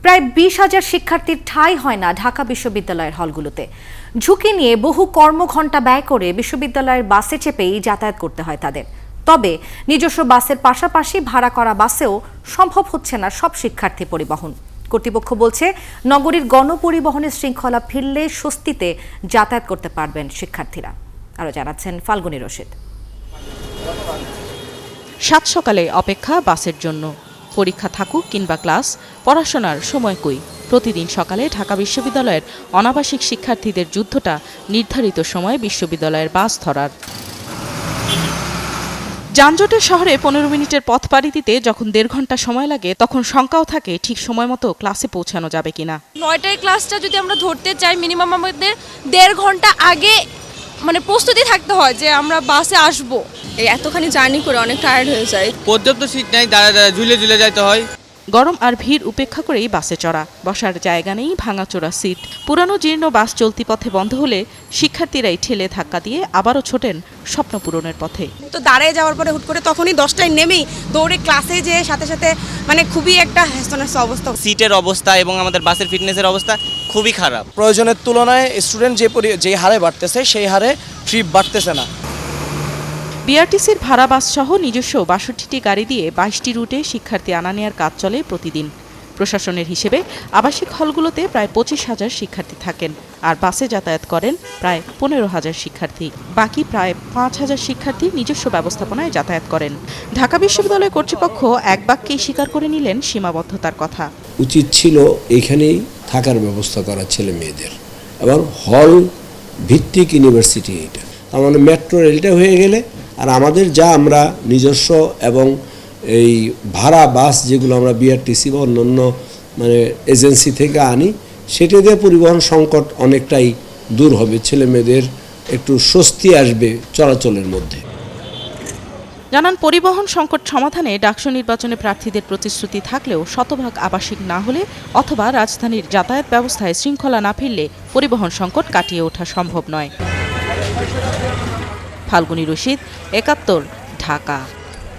প্রায় 20,000 শিক্ষার্থীর ঠাঁই হয় না ঢাকা বিশ্ববিদ্যালয়ের হলগুলোতে। ঝুঁকি নিয়ে বহু কর্মঘণ্টা ব্যয় করে বিশ্ববিদ্যালয়ের বাসে চেপেই যাতায়াত করতে হয় তাদের। তবে নিজস্ব বাসের পাশাপাশি ভাড়া করা বাসেও সম্ভব হচ্ছে না সব শিক্ষার্থী পরিবহন। কর্তৃপক্ষ বলছে, নগরীর গণপরিবহনের শৃঙ্খলা ফিরলে স্বস্তিতে যাতায়াত করতে পারবেন শিক্ষার্থীরা। আরও জানাচ্ছেন ফাল্গুনী রশিদ। সাত সকালে অপেক্ষা বাসের জন্য। পরীক্ষা থাকুক কিংবা ক্লাস, পড়াশোনার সময় কই। প্রতিদিন সকালে ঢাকা বিশ্ববিদ্যালয়ের অনাবাসিক শিক্ষার্থীদের যুদ্ধটা নির্ধারিত সময়ে বিশ্ববিদ্যালয়ের বাস ধরার। যানজটের শহরে 15 মিনিটের পথ পাড়ি দিতে যখন 1.5 ঘন্টা সময় লাগে, তখন শঙ্কাও থাকে ঠিক সময় মতো ক্লাসে পৌঁছানো যাবে কিনা। 9টায় ক্লাসটা যদি আমরা ধরতে চাই, মিনিমাম আমাদের 1.5 ঘন্টা আগে প্রস্তুতি থাকতে হয় যে আমরা বাসে আসবো। এই এতখানি জার্নি করে অনেক টায়ার্ড হয়ে যায়। পর্যাপ্ত সিট নাই, দাঁড়া ঝুলে যেতে হয়। গরম আর ভিড় উপেক্ষা করেই বাসে চড়া। বসার জায়গা নেই, ভাঙাচোরা সিট। পুরানো জীর্ণ বাস চলতি পথে বন্ধ হলে শিক্ষার্থীরাই ঠেলে ধাক্কা দিয়ে আবারও ছোটেন স্বপ্ন পূরণের পথে। তো দাঁড়িয়ে যাওয়ার পরে হুট করে তখনই 10টায় নেমেই দৌড়ে ক্লাসে যেয়ে সাথে সাথে খুবই একটা হ্যাস্তন্যাস্ত অবস্থা। সিটের অবস্থা এবং আমাদের বাসের ফিটনেসের অবস্থা খুবই খারাপ। প্রয়োজনের তুলনায় স্টুডেন্ট যে হারে বাড়তেছে সেই হারে ট্রিপ বাড়তেছে না। বিআরটিসির ভাড়া বাস সহ নিজস্ব 62টি গাড়ি দিয়ে 22টি রুটে শিক্ষার্থী আনা নেওয়ার কাজ চলে প্রতিদিন। প্রশাসনের হিসেবে আবাসিক হলগুলোতে প্রায় 25,000 শিক্ষার্থী থাকেন, আর বাসে যাতায়াত করেন প্রায় 15,000 শিক্ষার্থী। বাকি প্রায় 5,000 শিক্ষার্থী নিজস্ব ব্যবস্থাপনায় যাতায়াত করেন। ঢাকা বিশ্ববিদ্যালয় কর্তৃপক্ষ এক বাক্যেই স্বীকার করে নিলেন সীমাবদ্ধতার কথা। উচিত ছিল এখানেই থাকার ব্যবস্থা করা ছেলে মেয়েদের, এবং হল ভিত্তিক ইউনিভার্সিটি এটা। তার মানে মেট্রো রেলটা হয়ে গেলে আর আমাদের যা আমরা নিজস্ব এবং এই ভাড়া বাস যেগুলো আমরা বিআরটিসি বা অন্যান্য এজেন্সি থেকে আনি, সেটা দিয়ে পরিবহন সংকট অনেকটাই দূর হবে। ছেলে মেয়েদের একটু স্বস্তি আসবে চলাচলের মধ্যে। জানান, পরিবহন সংকট সমাধানে ডাকসু নির্বাচনে প্রার্থীদের প্রতিশ্রুতি থাকলেও শতভাগ আবাসিক না হলে অথবা রাজধানীর যাতায়াত ব্যবস্থায় শৃঙ্খলা না ফিরলে পরিবহন সংকট কাটিয়ে ওঠা সম্ভব নয়। ফাল্গুনী রশিদ, 71, ঢাকা।